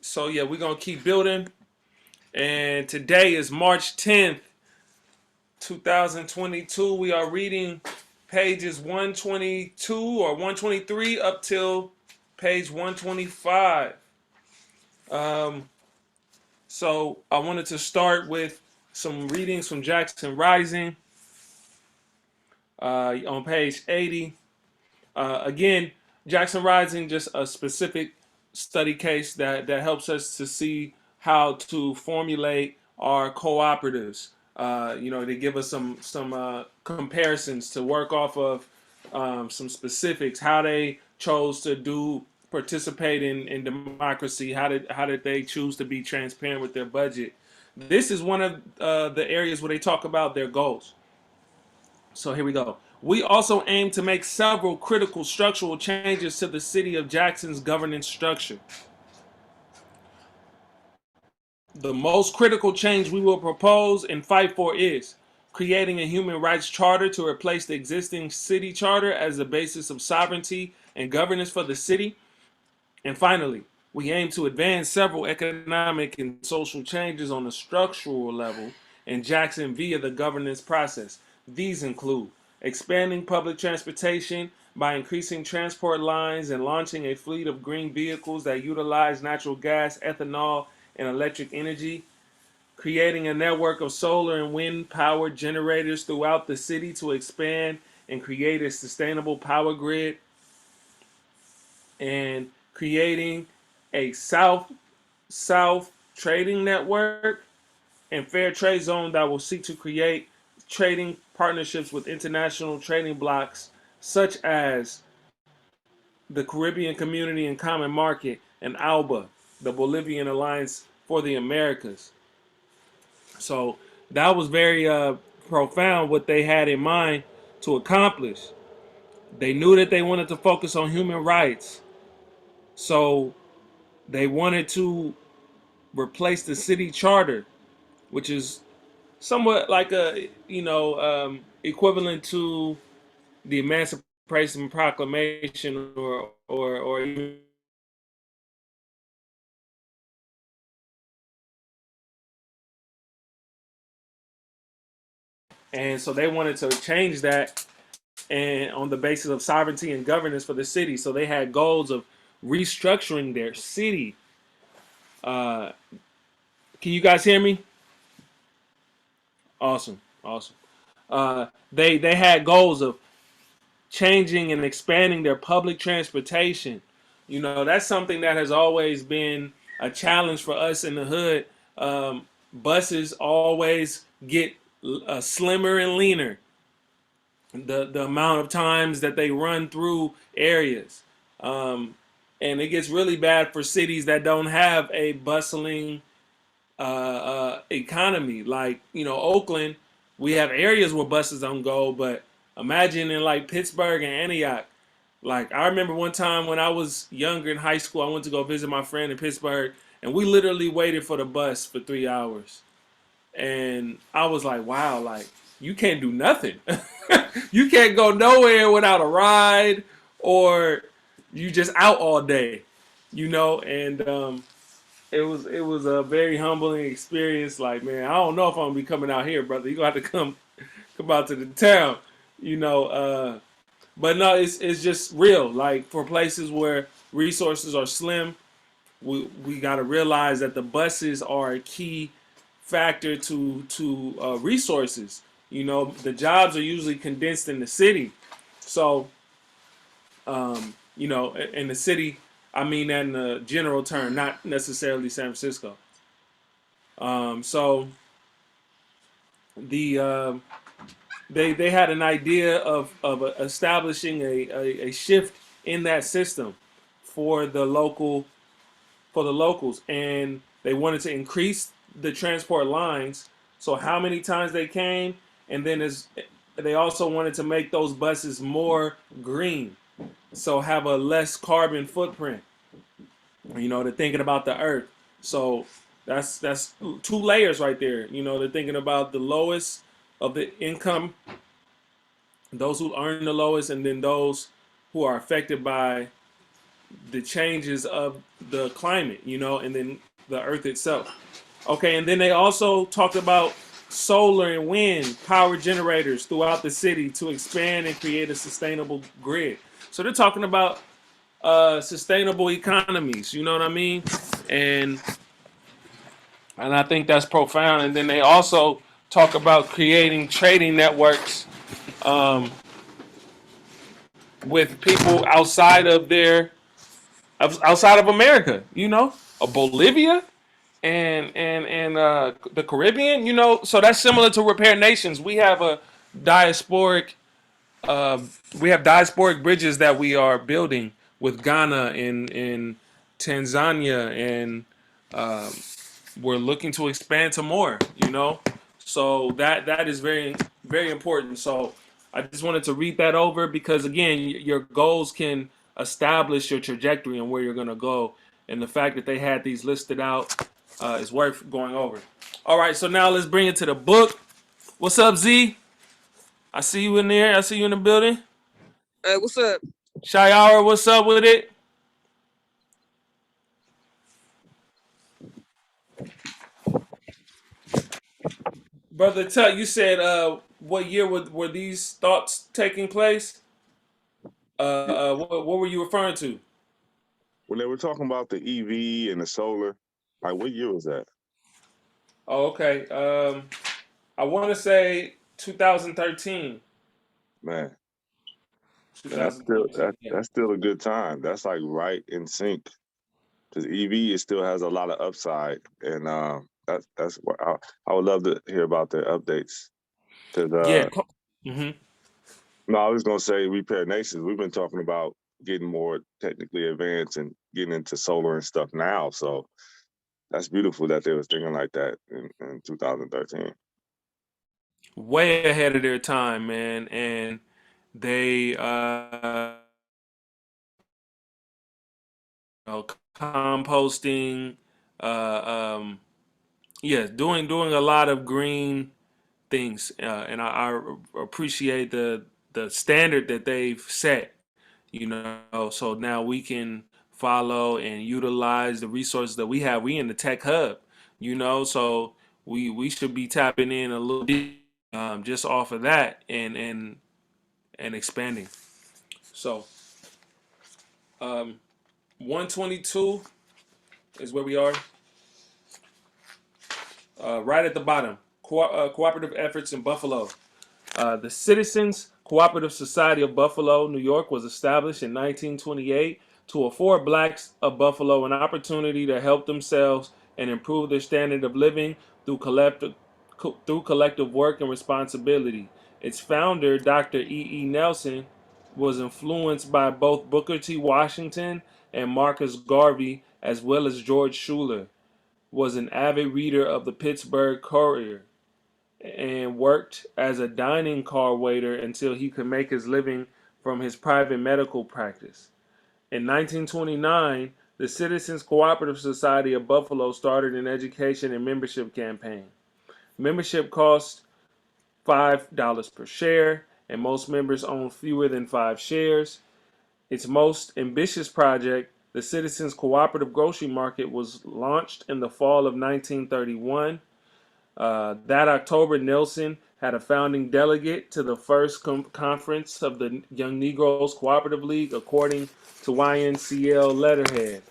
So yeah, we're gonna keep building. And today is March 10th, 2022. We are reading pages 122 or 123 up till page 125. Um, so I wanted to start with some readings from Jackson Rising on page 80. Again, Jackson Rising, just a specific study case that helps us to see how to formulate our cooperatives. They give us some comparisons to work off of, some specifics, how they chose to do participate in democracy, how did they choose to be transparent with their budget. This is one of the areas where they talk about their goals. So here we go. We also aim to make several critical structural changes to the city of Jackson's governance structure. The most critical change we will propose and fight for is creating a human rights charter to replace the existing city charter as the basis of sovereignty and governance for the city. And finally, we aim to advance several economic and social changes on a structural level in Jackson via the governance process. These include expanding public transportation by increasing transport lines and launching a fleet of green vehicles that utilize natural gas, ethanol, and electric energy, creating a network of solar and wind powered generators throughout the city to expand and create a sustainable power grid, and creating a south trading network and fair trade zone that will seek to create trading partnerships with international trading blocs such as the Caribbean Community and Common Market and ALBA, the Bolivian Alliance for the Americas. So that was very profound what they had in mind to accomplish. They knew that they wanted to focus on human rights. So they wanted to replace the city charter, which is somewhat like a equivalent to the Emancipation Proclamation or and so they wanted to change that and on the basis of sovereignty and governance for the city. So they had goals of restructuring their city. Uh, can you guys hear me? Awesome, awesome. They had goals of changing and expanding their public transportation. That's something that has always been a challenge for us in the hood. Buses always get slimmer and leaner. The amount of times that they run through areas, um, and it gets really bad for cities that don't have a bustling economy. Like Oakland, we have areas where buses don't go, but imagine in like Pittsburgh and Antioch. Like I remember one time when I was younger in high school, I went to go visit my friend in Pittsburgh, and we literally waited for the bus for 3 hours. And I was like, wow, like you can't do nothing. You can't go nowhere without a ride, or you just out all day, and it was a very humbling experience. Like, man, I don't know if I'm gonna be coming out here, brother. You gonna have to come out to the town, you know. But no, it's just real. Like for places where resources are slim, we got to realize that the buses are a key factor to resources. The jobs are usually condensed in the city, so in the city, I mean that in a general term, not necessarily San Francisco. So the they had an idea of establishing a shift in that system for the locals, and they wanted to increase the transport lines. So how many times they came, and then they also wanted to make those buses more green, so have a less carbon footprint. They're thinking about the earth. So that's two layers right there. They're thinking about the lowest of the income, those who earn the lowest, and then those who are affected by the changes of the climate, and then the Earth itself. Okay, and then they also talked about solar and wind power generators throughout the city to expand and create a sustainable grid. So they're talking about sustainable economies. You know what I mean? And and I think that's profound. And then they also talk about creating trading networks um, with people outside of America. Bolivia and the Caribbean. So that's similar to repair nations. Diasporic uh, we have diasporic bridges that we are building with Ghana and Tanzania, and we're looking to expand to more. So that is very very important. So I just wanted to read that over because again, your goals can establish your trajectory and where you're gonna go, and the fact that they had these listed out is worth going over. All right, so now let's bring it to the book. What's up, Z? I see you in there. I see you in the building. Hey, what's up? Shayara, what's up with it? Brother Tuck, you said what year were these thoughts taking place? What were you referring to? When they were talking about the EV and the solar, like what year was that? Oh, okay. I want to say 2013. Man, man, that's still 2013. Yeah. that's still a good time. That's like right in sync because EV it still has a lot of upside, and that's what I would love to hear about the updates. Because Yeah. Mm-hmm. no, I was gonna say repair nations. We've been talking about getting more technically advanced and getting into solar and stuff now. So that's beautiful that they was thinking like that in 2013. Way ahead of their time, man, and they composting, uh, um, yeah, doing a lot of green things, and I appreciate the standard that they've set. So now we can follow and utilize the resources that we have. We in the tech hub, so we should be tapping in a little deep, just off of that and expanding. So 122 is where we are, right at the bottom. Cooperative efforts in Buffalo. The Citizens Cooperative Society of Buffalo, New York, was established in 1928 to afford blacks of Buffalo an opportunity to help themselves and improve their standard of living through collective work and responsibility. Its founder, Dr. E. E. Nelson, was influenced by both Booker T. Washington and Marcus Garvey, as well as George Schuler. Was an avid reader of the Pittsburgh Courier and worked as a dining car waiter until he could make his living from his private medical practice. In 1929, the Citizens Cooperative Society of Buffalo started an education and membership campaign. Membership cost $5 per share, and most members own fewer than 5 shares. Its most ambitious project, the Citizens Cooperative Grocery Market, was launched in the fall of 1931. That October, Nelson had a founding delegate to the first conference of the Young Negroes Cooperative League, according to YNCL letterhead.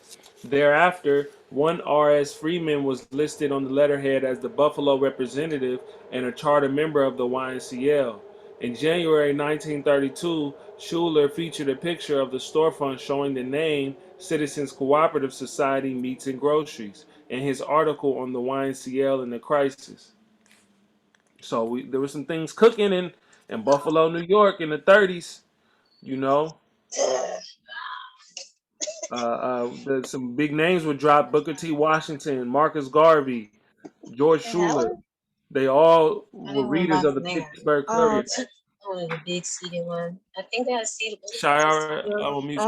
Thereafter, one R.S. Freeman was listed on the letterhead as the Buffalo representative and a charter member of the YNCL. In January 1932, Schuler featured a picture of the storefront showing the name Citizens Cooperative Society Meats and Groceries in his article on the YNCL and the crisis. So there were some things cooking in Buffalo, New York in the 30s. You know, some big names were dropped: Booker T. Washington, Marcus Garvey, George Schuler. They all were readers of the Pittsburgh Courier. Oh, the big seated one. I think I see the Shire, I will mute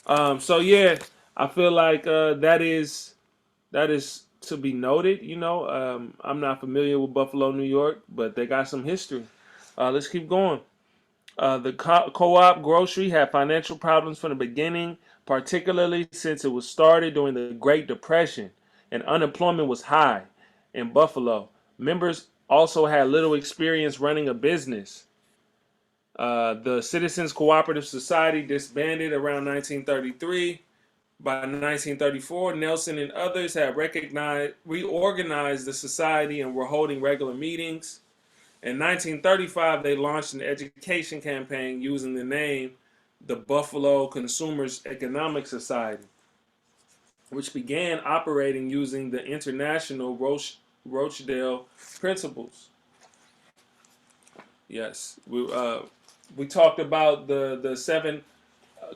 you. So yeah, I feel like that is to be noted. I'm not familiar with Buffalo, New York, but they got some history. Let's keep going. The co-op grocery had financial problems from the beginning, particularly since it was started during the Great Depression and unemployment was high in Buffalo. Members also had little experience running a business. The Citizens Cooperative Society disbanded around 1933. By 1934, Nelson and others had reorganized the society and were holding regular meetings. In 1935, they launched an education campaign using the name the Buffalo Consumers Economic Society, which began operating using the international Rochdale principles. Yes, we talked about the seven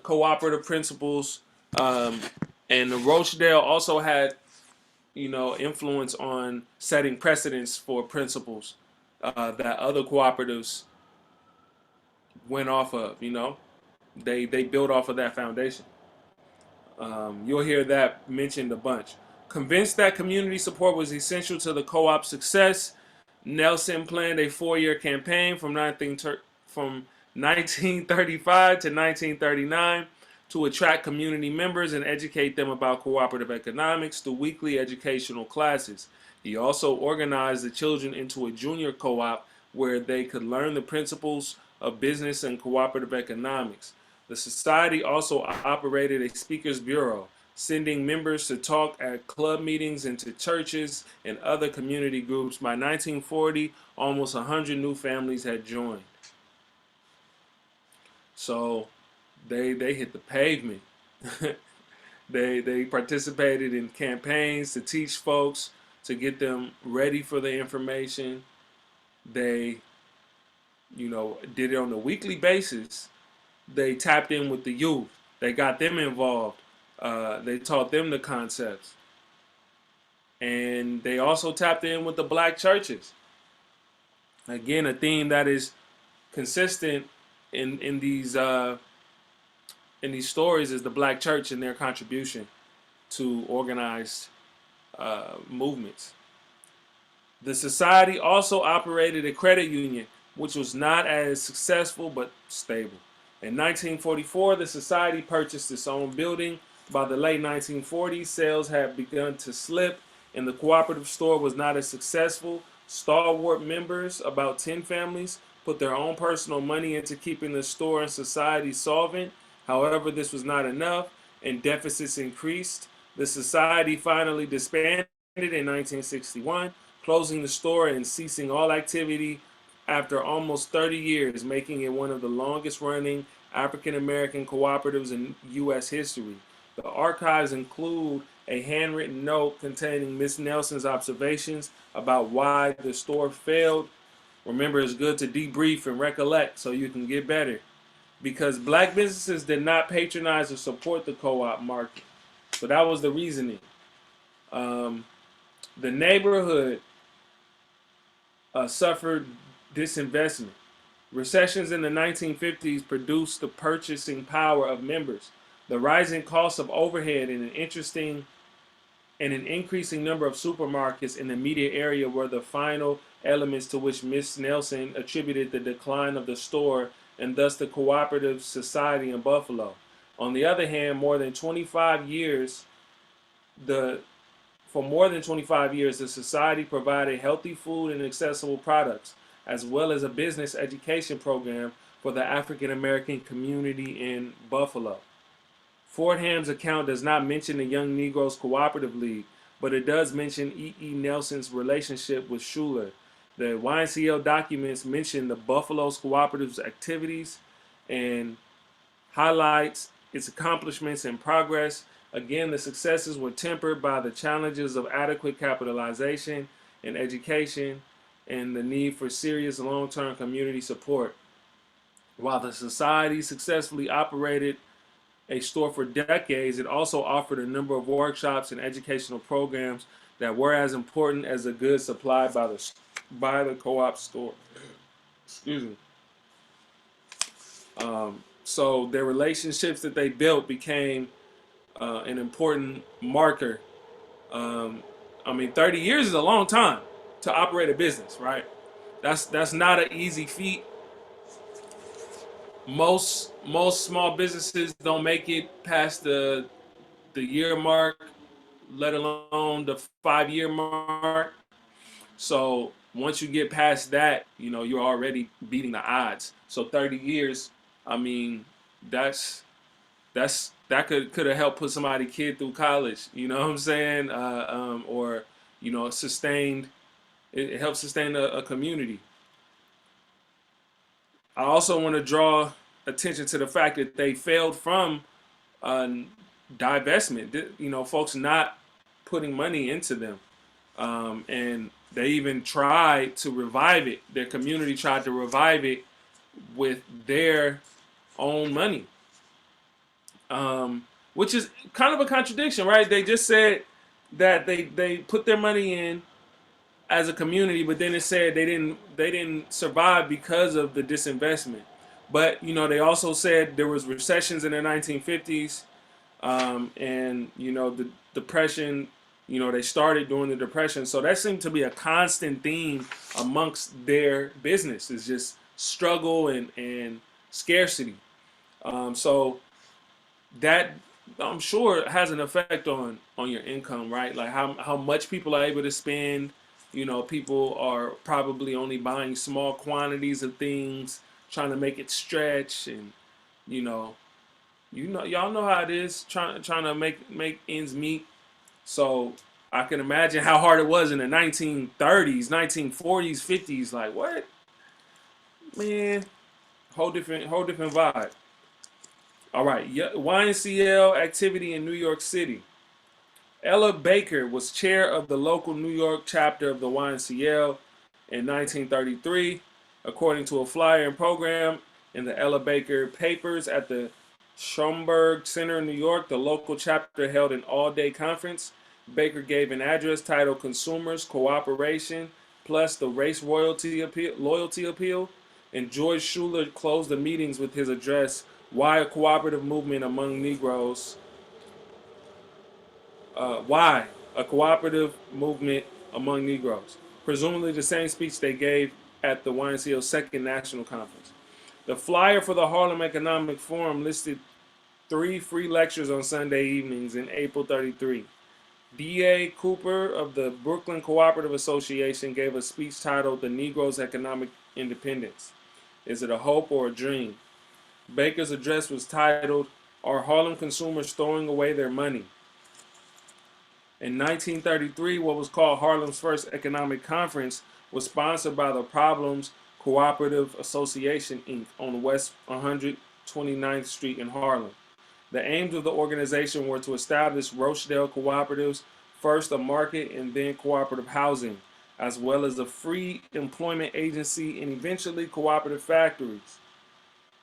cooperative principles, um, and the Rochdale also had influence on setting precedents for principles that other cooperatives went off of. They built off of that foundation. You'll hear that mentioned a bunch. Convinced that community support was essential to the co-op's success, Nelson planned a 4-year campaign from 1935 to 1939 to attract community members and educate them about cooperative economics through weekly educational classes. He also organized the children into a junior co-op where they could learn the principles of business and cooperative economics. The society also operated a speakers bureau, sending members to talk at club meetings and to churches and other community groups. By 1940, almost 100 new families had joined. So they hit the pavement. They participated in campaigns to teach folks, to get them ready for the information. They, did it on a weekly basis. They tapped in with the youth. They got them involved. They taught them the concepts. And they also tapped in with the black churches. Again, a theme that is consistent in these stories is the black church and their contribution to organized movements. The society also operated a credit union, which was not as successful but stable. In 1944, the society purchased its own building. By the late 1940s, sales had begun to slip, and the cooperative store was not as successful. Stalwart members, about 10 families, put their own personal money into keeping the store and society solvent. However, this was not enough, and deficits increased. The society finally disbanded in 1961, closing the store and ceasing all activity after almost 30 years, making it one of the longest running African American cooperatives in U.S. history. The archives include a handwritten note containing Miss Nelson's observations about why the store failed. Remember, it's good to debrief and recollect so you can get better. Because black businesses did not patronize or support the co-op market. So that was the reasoning. The neighborhood suffered disinvestment. Recessions in the 1950s produced the purchasing power of members. The rising cost of overhead and an increasing number of supermarkets in the immediate area were the final elements to which Miss Nelson attributed the decline of the store and thus the cooperative society in Buffalo. On the other hand, for more than 25 years, the society provided healthy food and accessible products, as well as a business education program for the African American community in Buffalo. Fordham's account does not mention the Young Negroes Cooperative League, but it does mention E. Nelson's relationship with Schuler. The YNCL documents mention the Buffalo's cooperative's activities and highlights its accomplishments and progress. Again, the successes were tempered by the challenges of adequate capitalization and education and the need for serious long-term community support. While the society successfully operated a store for decades, it also offered a number of workshops and educational programs that were as important as the goods supplied by the co-op store. Excuse me. So their relationships that they built became an important marker. 30 years is a long time to operate a business, right? That's not an easy feat. most small businesses don't make it past the year mark, let alone the 5 year mark. So once you get past that, you're already beating the odds. So 30 years, I mean, that's that could have helped put somebody kid through college. You know what I'm saying? Or sustained. It helps sustain a community. I also want to draw attention to the fact that they failed from uh, divestment. Folks not putting money into them, and they even tried to revive it. Their community tried to revive it with their own money, which is kind of a contradiction, right? They just said that they put their money in as a community, but then it said they didn't survive because of the disinvestment. But they also said there was recessions in the 1950s, and the depression. They started during the depression, so that seemed to be a constant theme amongst their business. Is just struggle and scarcity. So that, I'm sure, has an effect on your income, right? Like how much people are able to spend. People are probably only buying small quantities of things, trying to make it stretch, and you know, y'all know how it is, trying to make ends meet. So I can imagine how hard it was in the 1930s, 1940s, 50s. Like what, man? Whole different vibe. All right, YNCL activity in New York City. Ella Baker was chair of the local New York chapter of the YMCL in 1933. According to a flyer and program in the Ella Baker Papers at the Schomburg Center in New York, the local chapter held an all-day conference. Baker gave an address titled Consumers Cooperation plus the Race Loyalty Appeal, and George Schuler closed the meetings with his address, Why a Cooperative Movement Among Negroes why a cooperative movement among Negroes, presumably the same speech they gave at the YMCA's second national conference. The flyer for the Harlem Economic Forum listed 3 free lectures on Sunday evenings in April 33. D.A. Cooper of the Brooklyn Cooperative Association gave a speech titled The Negro's Economic Independence. Is it a hope or a dream? Baker's address was titled, Are Harlem Consumers Throwing Away Their Money? In 1933, what was called Harlem's first economic conference was sponsored by the Problems Cooperative Association, Inc. on West 129th Street in Harlem. The aims of the organization were to establish Rochdale cooperatives, first a market and then cooperative housing, as well as a free employment agency and eventually cooperative factories.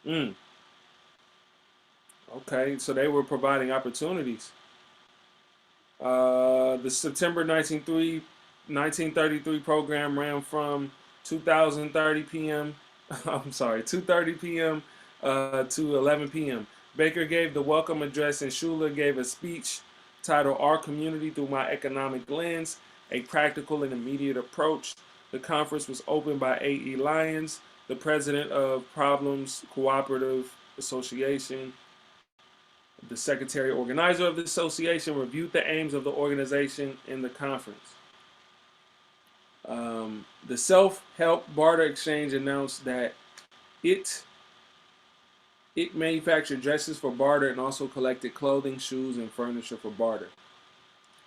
Mm, okay, so they were providing opportunities. The September 1933 program ran from 2:30 p.m. I'm sorry, 2:30 p.m. To 11 p.m. Baker gave the welcome address and Schuler gave a speech titled Our Community Through My Economic Lens, a Practical and Immediate Approach. The conference was opened by A.E. Lyons, the president of Problems Cooperative Association. The secretary organizer of the association reviewed the aims of the organization in the conference. The Self-Help Barter Exchange announced that it manufactured dresses for barter and also collected clothing, shoes, and furniture for barter.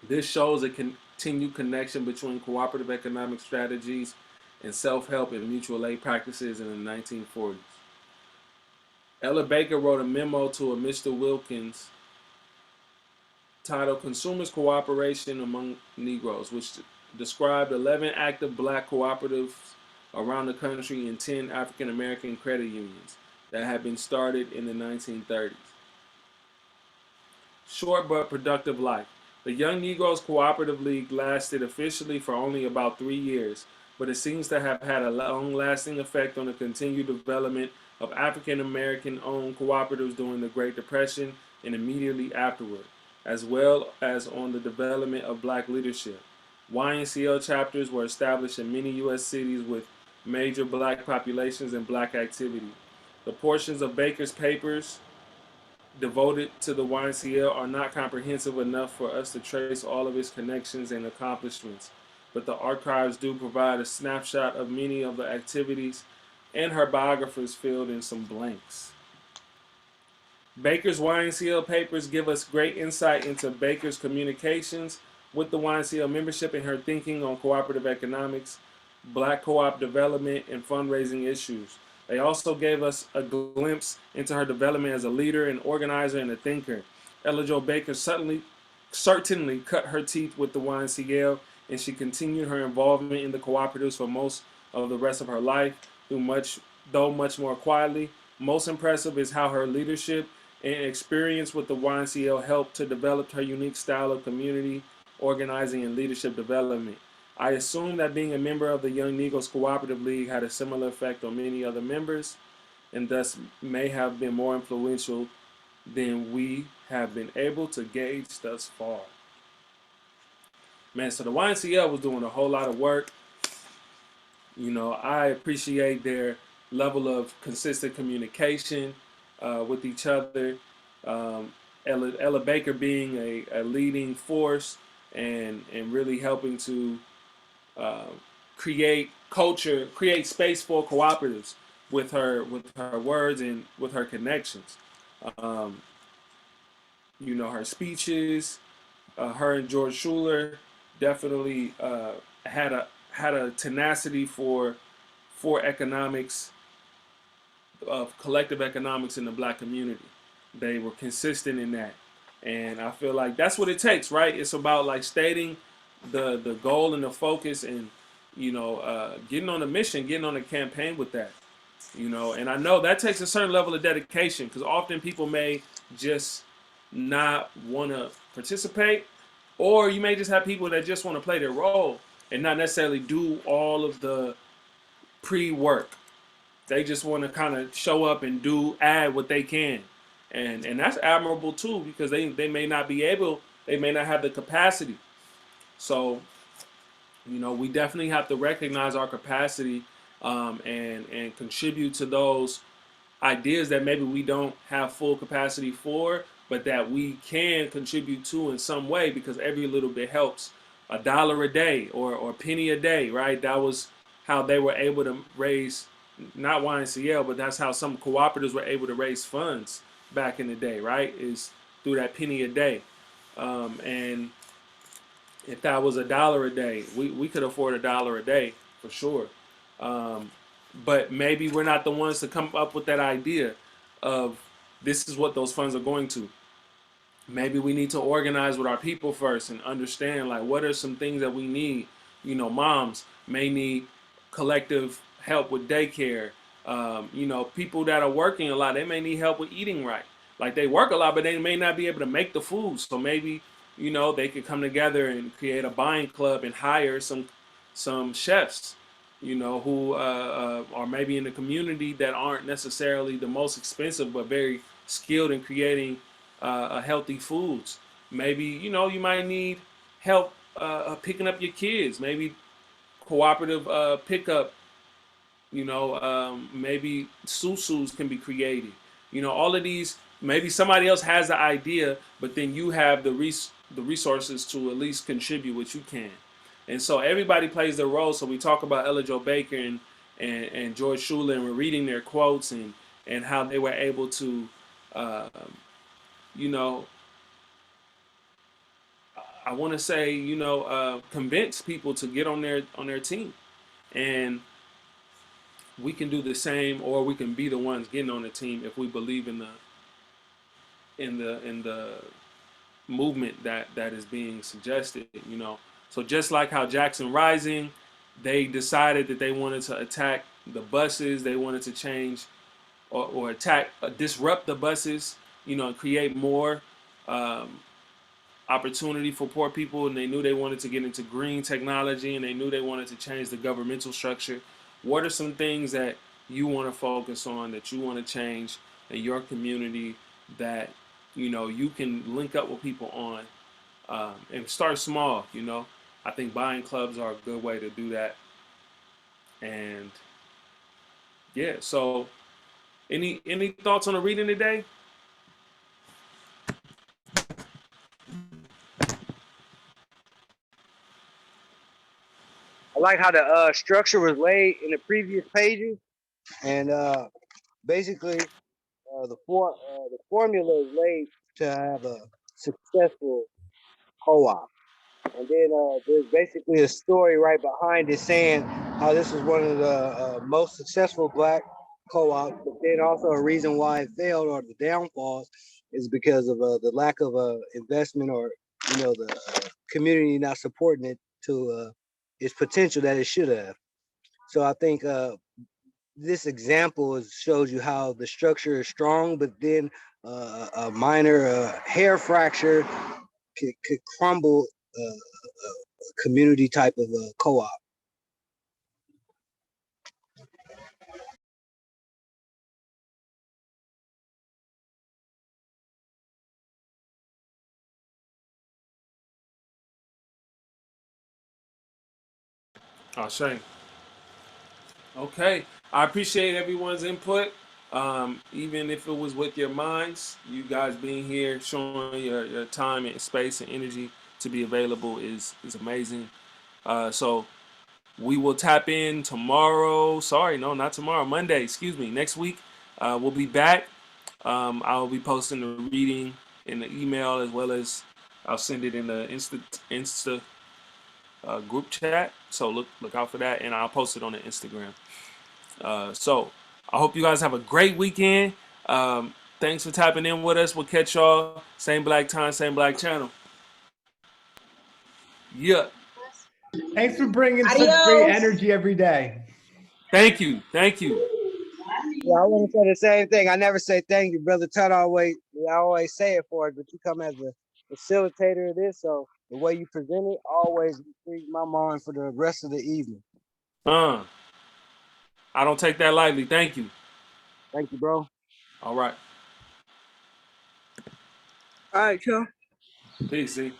This shows a continued connection between cooperative economic strategies and self-help and mutual aid practices in the 1940s. Ella Baker wrote a memo to a Mr. Wilkins titled Consumers Cooperation Among Negroes, which described 11 active black cooperatives around the country and 10 African American credit unions that had been started in the 1930s. Short but productive life. The Young Negroes Cooperative League lasted officially for only about 3 years, but it seems to have had a long-lasting effect on the continued development of African American owned cooperatives during the Great Depression and immediately afterward, as well as on the development of black leadership. YNCL chapters were established in many U.S. cities with major black populations and black activity. The portions of Baker's papers devoted to the YNCL are not comprehensive enough for us to trace all of its connections and accomplishments, but the archives do provide a snapshot of many of the activities, and her biographers filled in some blanks. Baker's YNCL papers give us great insight into Baker's communications with the YNCL membership and her thinking on cooperative economics, black co-op development, and fundraising issues. They also gave us a glimpse into her development as a leader, an organizer, and a thinker. Ella Jo Baker certainly cut her teeth with the YNCL, and she continued her involvement in the cooperatives for most of the rest of her life, though much more quietly. Most impressive is how her leadership and experience with the YNCL helped to develop her unique style of community organizing and leadership development. I assume that being a member of the Young Negroes Cooperative League had a similar effect on many other members, and thus may have been more influential than we have been able to gauge thus far. Man, so the YNCL was doing a whole lot of work. You know, I appreciate their level of consistent communication with each other. Ella Baker being a leading force and really helping to create culture, create space for cooperatives with her words and with her connections. Um, you know, her speeches, her and George Schuler definitely had a tenacity for economics, of collective economics in the black community. They were consistent in that, and I feel like that's what it takes, right? It's about like stating the goal and the focus, and getting on a mission, getting on a campaign with that. And I know that takes a certain level of dedication, because often people may just not want to participate, or you may just have people that just want to play their role and not necessarily do all of the pre-work. They just want to kind of show up and add what they can, and that's admirable too, because they may not be able, they may not have the capacity. So we definitely have to recognize our capacity, and contribute to those ideas that maybe we don't have full capacity for, but that we can contribute to in some way, because every little bit helps. $1 a day or a penny a day, right? That was how they were able to raise, not YNCL, but that's how some cooperatives were able to raise funds back in the day, right? Is through that penny a day. And if that was $1 a day, we could afford $1 a day for sure. But maybe we're not the ones to come up with that idea of this is what those funds are going to. Maybe we need to organize with our people first and understand, like, what are some things that we need. Moms may need collective help with daycare. People that are working a lot, they may need help with eating right. Like, they work a lot, but they may not be able to make the food. So maybe, they could come together and create a buying club and hire some chefs, who are maybe in the community, that aren't necessarily the most expensive, but very skilled in creating healthy foods. Maybe, you might need help picking up your kids. Maybe cooperative pickup. Maybe susus can be created. All of these. Maybe somebody else has the idea, but then you have the resources to at least contribute what you can. And so everybody plays their role. So we talk about Ella Jo Baker and George Schuler, and we're reading their quotes and how they were able to, uh, you know, I want to say, convince people to get on their team. And we can do the same, or we can be the ones getting on the team if we believe in the movement that is being suggested. So just like how Jackson Rising, they decided that they wanted to attack the buses, they wanted to change or attack, disrupt the buses, and create more um, opportunity for poor people, and they knew they wanted to get into green technology, and they knew they wanted to change the governmental structure. What are some things that you want to focus on, that you want to change in your community, that you can link up with people on, and start small. I think buying clubs are a good way to do that. And yeah, so Any thoughts on the reading today? I like how the structure was laid in the previous pages, and basically the formula is laid to have a successful co-op. And then there's basically a story right behind it saying how this is one of the most successful Black co-ops, but then also a reason why it failed or the downfalls is because of the lack of investment or the community not supporting it to its potential that it should have. So I think this example shows you how the structure is strong, but then a minor hair fracture could crumble a community type of co-op. Oh, shame. Okay. I appreciate everyone's input. Even if it was with your minds, you guys being here, showing your time and space and energy to be available is amazing. So we will tap in tomorrow. Sorry, no, not tomorrow. Monday, excuse me. Next week, we'll be back. I'll be posting the reading in the email as well as I'll send it in the Insta group chat. So look out for that, and I'll post it on the Instagram. So I hope you guys have a great weekend. Thanks for tapping in with us. We'll catch y'all same black time, same black channel. Yeah. Thanks for bringing such Adios. great energy every day. Thank you. Thank you. Yeah, I want to say the same thing. I never say thank you, brother Tut. I always say it for it, but you come as a facilitator of this, so the way you present it always intrigues my mind for the rest of the evening. I don't take that lightly. Thank you. Thank you, bro. All right. All right, Joe. Peace. See.